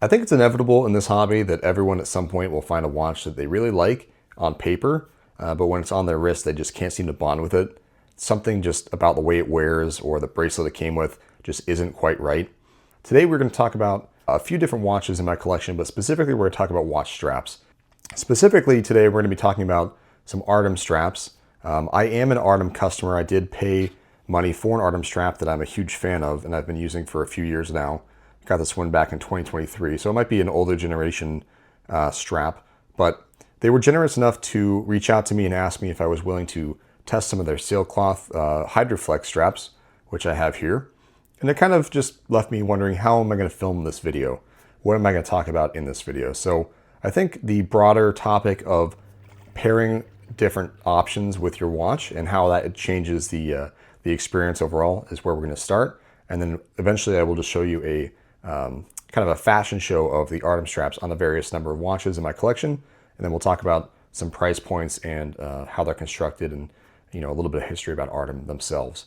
I think it's inevitable in this hobby that everyone at some point will find a watch that they really like on paper, but when it's on their wrist, they just can't seem to bond with it. Something just about the way it wears or the bracelet it came with just isn't quite right. Today we're going to talk about a few different watches in my collection, but specifically we're going to talk about watch straps. Specifically today we're going to be talking about some Artem straps. I am an Artem customer. I did pay money for an Artem strap that I'm a huge fan of and I've been using for a few years now. Got this one back in 2023, so it might be an older generation strap, but they were generous enough to reach out to me and ask me if I was willing to test some of their Sailcloth Hydroflex straps, which I have here. And it kind of just left me wondering, how am I going to film this video? What am I going to talk about in this video? So I think the broader topic of pairing different options with your watch and how that changes the experience overall is where we're going to start. And then eventually I will just show you a kind of a fashion show of the Artem straps on the various number of watches in my collection. And then we'll talk about some price points and how they're constructed and, you know, a little bit of history about Artem themselves.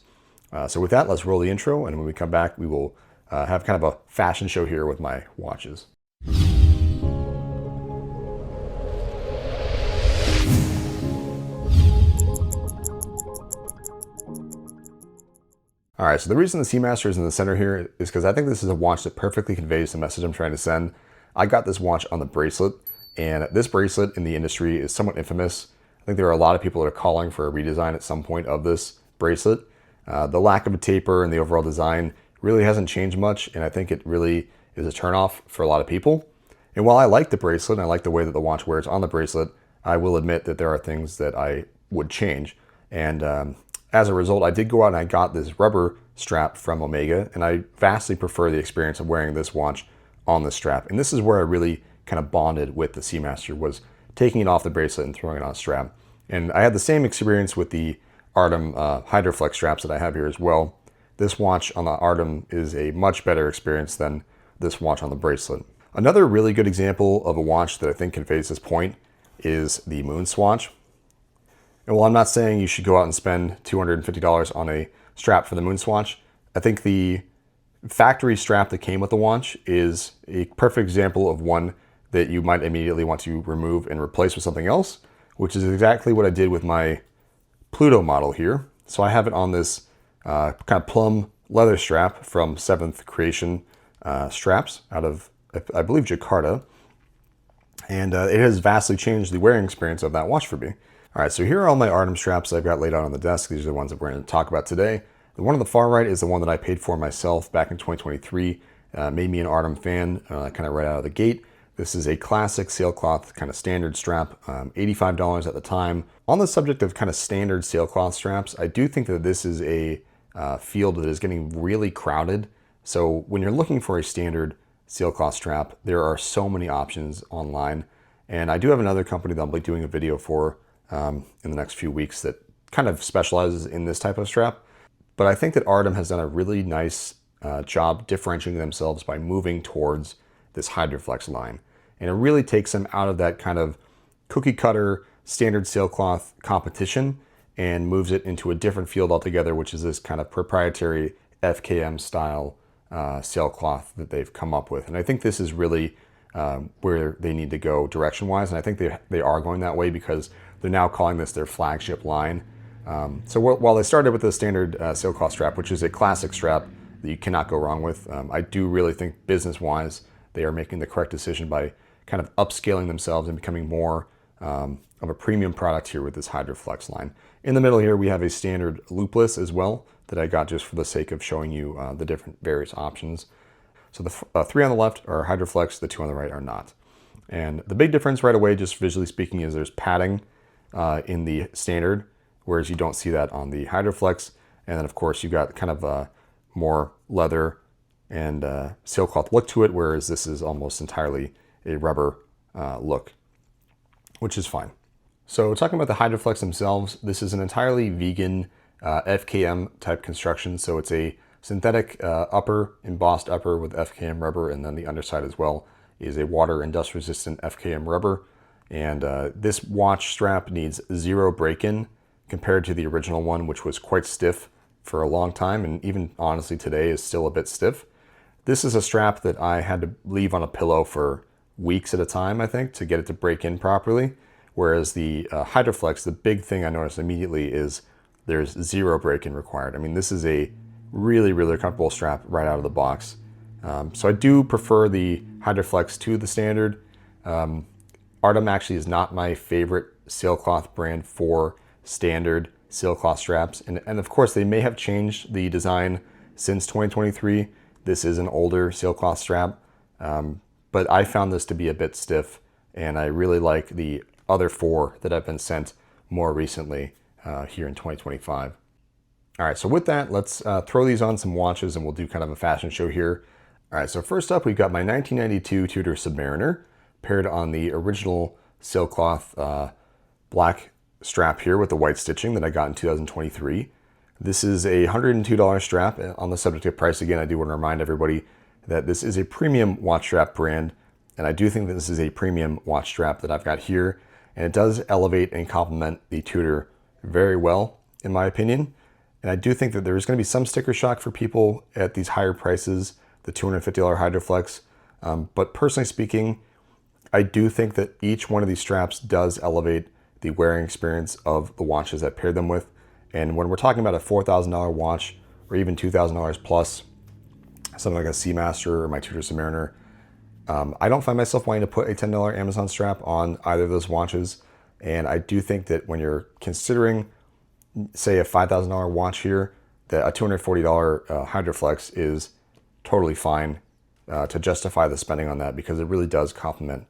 So with that, let's roll the intro. And when we come back, we will have kind of a fashion show here with my watches. All right, so the reason the Seamaster is in the center here is because I think this is a watch that perfectly conveys the message I'm trying to send. I got this watch on the bracelet, and this bracelet in the industry is somewhat infamous. I think there are a lot of people that are calling for a redesign at some point of this bracelet. The lack of a taper and the overall design really hasn't changed much, and I think it really is a turnoff for a lot of people. And while I like the bracelet and I like the way that the watch wears on the bracelet, I will admit that there are things that I would change. And as a result, I did go out and I got this rubber strap from Omega, and I vastly prefer the experience of wearing this watch on the strap. And this is where I really kind of bonded with the Seamaster, was taking it off the bracelet and throwing it on a strap. And I had the same experience with the Artem Hydroflex straps that I have here as well. This watch on the Artem is a much better experience than this watch on the bracelet. Another really good example of a watch that I think conveys this point is the Moon swatch. And while I'm not saying you should go out and spend $250 on a strap for the Moon swatch, I think the factory strap that came with the watch is a perfect example of one that you might immediately want to remove and replace with something else, which is exactly what I did with my Pluto model here. So I have it on this kind of plum leather strap from 7th Creation straps out of, I believe, Jakarta. And it has vastly changed the wearing experience of that watch for me. All right, so here are all my Artem straps I've got laid out on the desk. These are the ones that we're going to talk about today. The one on the far right is the one that I paid for myself back in 2023. Made me an Artem fan kind of right out of the gate. This is a classic sailcloth kind of standard strap, $85 at the time. On the subject of kind of standard sailcloth straps, I do think that this is a field that is getting really crowded. So when you're looking for a standard sailcloth strap, there are so many options online. And I do have another company that I'll be doing a video for in the next few weeks that kind of specializes in this type of strap. But I think that Artem has done a really nice job differentiating themselves by moving towards this Hydroflex line. And it really takes them out of that kind of cookie cutter standard sailcloth competition and moves it into a different field altogether, which is this kind of proprietary FKM style sailcloth that they've come up with. And I think this is really where they need to go direction-wise. And I think they are going that way because they're now calling this their flagship line. So while they started with the standard sailcloth strap, which is a classic strap that you cannot go wrong with, I do really think business-wise they are making the correct decision by kind of upscaling themselves and becoming more of a premium product here with this Hydroflex line. In the middle here we have a standard loopless as well that I got just for the sake of showing you the different various options. So the three on the left are Hydroflex, the two on the right are not. And the big difference right away, just visually speaking, is there's padding in the standard, whereas you don't see that on the Hydroflex. And then of course you've got kind of a more leather and sailcloth look to it, whereas this is almost entirely a rubber look, which is fine. So talking about the Hydroflex themselves, this is an entirely vegan FKM type construction. So it's a synthetic upper, embossed upper with FKM rubber, and then the underside as well is a water and dust resistant FKM rubber. And this watch strap needs 0 break-in compared to the original one, which was quite stiff for a long time, and even honestly today is still a bit stiff. This is a strap that I had to leave on a pillow for weeks at a time, I think, to get it to break in properly. Whereas the Hydroflex, the big thing I noticed immediately is there's zero break-in required. I mean, this is a really, really comfortable strap right out of the box. So I do prefer the Hydroflex to the standard. Artem actually is not my favorite sailcloth brand for standard sailcloth straps. And of course, they may have changed the design since 2023. This is an older sailcloth strap, but I found this to be a bit stiff, and I really like the other four that have been sent more recently here in 2025. All right, so with that, let's throw these on some watches and we'll do kind of a fashion show here. All right, so first up, we've got my 1992 Tudor Submariner paired on the original sailcloth black strap here with the white stitching that I got in 2023. This is a $102 strap. On the subject of price, again, I do want to remind everybody that this is a premium watch strap brand, and I do think that this is a premium watch strap that I've got here, and it does elevate and complement the Tudor very well, in my opinion. And I do think that there's going to be some sticker shock for people at these higher prices, the $250 Hydroflex. But personally speaking, I do think that each one of these straps does elevate the wearing experience of the watches that pair them with. And when we're talking about a $4,000 watch or even $2,000 plus, something like a Seamaster or my Tudor Submariner, I don't find myself wanting to put a $10 Amazon strap on either of those watches. And I do think that when you're considering, say, a $5,000 watch here, that a $240 Hydroflex is totally fine to justify the spending on that, because it really does complement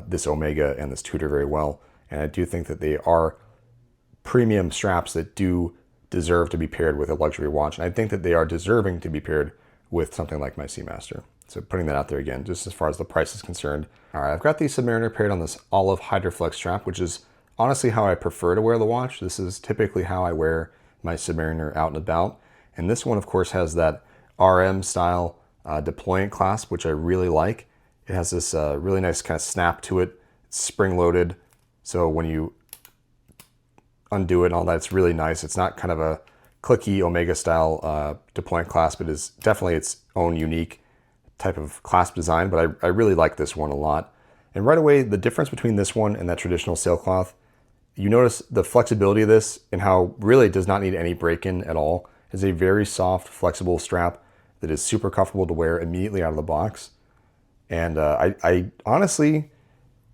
this Omega and this Tudor very well. And I do think that they are premium straps that do deserve to be paired with a luxury watch. And I think that they are deserving to be paired with something like my Seamaster. So putting that out there again, just as far as the price is concerned. All right, I've got the Submariner paired on this Olive Hydroflex strap, which is honestly how I prefer to wear the watch. This is typically how I wear my Submariner out and about. And this one, of course, has that RM style Deployant Clasp, which I really like. It has this really nice kind of snap to it. It's spring-loaded, so when you undo it and all that, it's really nice. It's not kind of a clicky Omega style Deployant Clasp. It is definitely its own unique type of clasp design, but I really like this one a lot. And right away, the difference between this one and that traditional sailcloth, you notice the flexibility of this and how really it does not need any break-in at all. It's a very soft, flexible strap that is super comfortable to wear immediately out of the box. And I honestly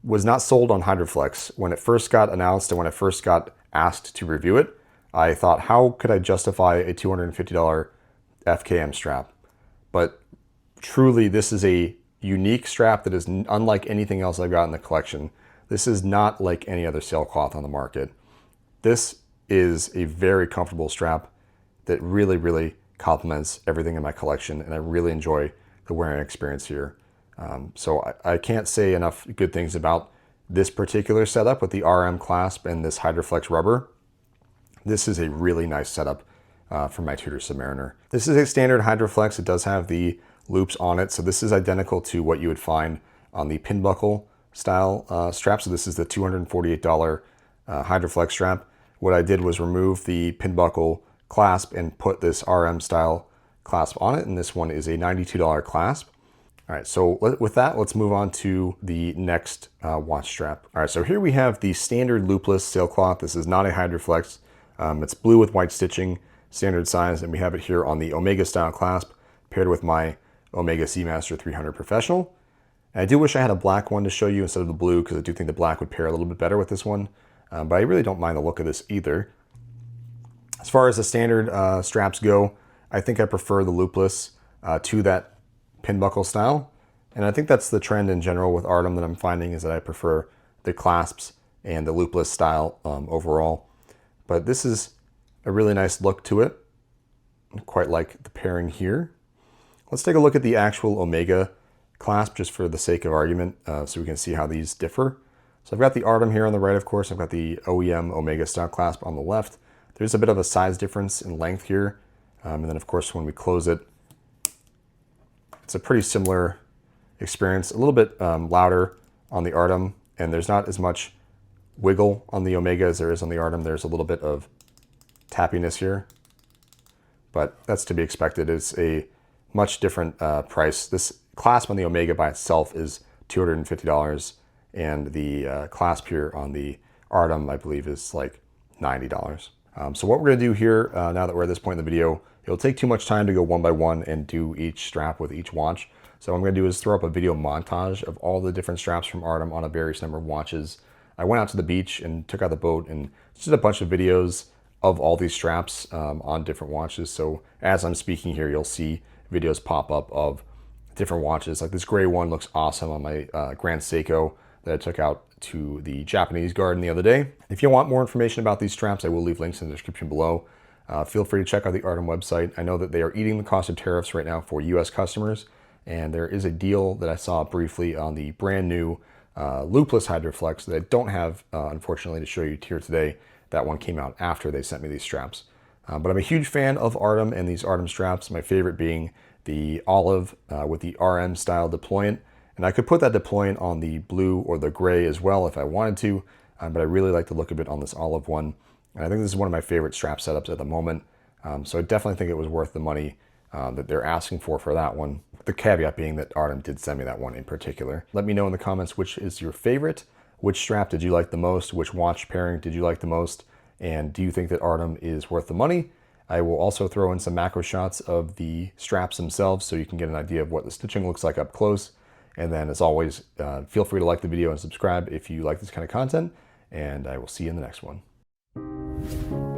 was not sold on Hydroflex. When it first got announced and when I first got asked to review it, I thought, how could I justify a $250 FKM strap? But truly, this is a unique strap that is unlike anything else I've got in the collection. This is not like any other sailcloth on the market. This is a very comfortable strap that really, really complements everything in my collection, and I really enjoy the wearing experience here. So I can't say enough good things about this particular setup with the RM clasp and this Hydroflex rubber. This is a really nice setup for my Tudor Submariner. This is a standard Hydroflex. It does have the loops on it, so this is identical to what you would find on the pin buckle style strap. So this is the $248 Hydroflex strap. What I did was remove the pin buckle clasp and put this RM style clasp on it, and this one is a $92 clasp. All right, so with that, let's move on to the next watch strap. All right, so here we have the standard loopless sailcloth. This is not a Hydroflex. It's blue with white stitching, standard size, and we have it here on the Omega style clasp paired with my Omega Seamaster 300 Professional. And I do wish I had a black one to show you instead of the blue, because I do think the black would pair a little bit better with this one, but I really don't mind the look of this either. As far as the standard straps go, I think I prefer the loopless to that pin buckle style. And I think that's the trend in general with Artem that I'm finding, is that I prefer the clasps and the loopless style overall. But this is a really nice look to it. I quite like the pairing here. Let's take a look at the actual Omega clasp just for the sake of argument, so we can see how these differ. So I've got the Artem here on the right, of course. I've got the OEM Omega style clasp on the left. There's a bit of a size difference in length here. And then of course, when we close it, it's a pretty similar experience, a little bit louder on the Artem, and there's not as much wiggle on the Omega as there is on the Artem. There's a little bit of tappiness here, but that's to be expected. It's a much different price. This clasp on the Omega by itself is $250, and the clasp here on the Artem, I believe, is like $90. So what we're going to do here, now that we're at this point in the video, it'll take too much time to go one by one and do each strap with each watch. So what I'm going to do is throw up a video montage of all the different straps from Artem on a various number of watches. I went out to the beach and took out the boat and just did a bunch of videos of all these straps on different watches. So as I'm speaking here, you'll see videos pop up of different watches. Like this gray one looks awesome on my Grand Seiko that I took out to the Japanese garden the other day. If you want more information about these straps, I will leave links in the description below. Feel free to check out the Artem website. I know that they are eating the cost of tariffs right now for US customers, and there is a deal that I saw briefly on the brand new Loopless Hydroflex that I don't have, unfortunately, to show you here today. That one came out after they sent me these straps. But I'm a huge fan of Artem and these Artem straps, my favorite being the olive with the RM style deployant. And I could put that deployant on the blue or the gray as well if I wanted to, but I really like the look of it on this olive one. And I think this is one of my favorite strap setups at the moment. So I definitely think it was worth the money that they're asking for that one. The caveat being that Artem did send me that one in particular. Let me know in the comments which is your favorite. Which strap did you like the most? Which watch pairing did you like the most? And do you think that Artem is worth the money? I will also throw in some macro shots of the straps themselves so you can get an idea of what the stitching looks like up close. And then, as always, feel free to like the video and subscribe if you like this kind of content, and I will see you in the next one.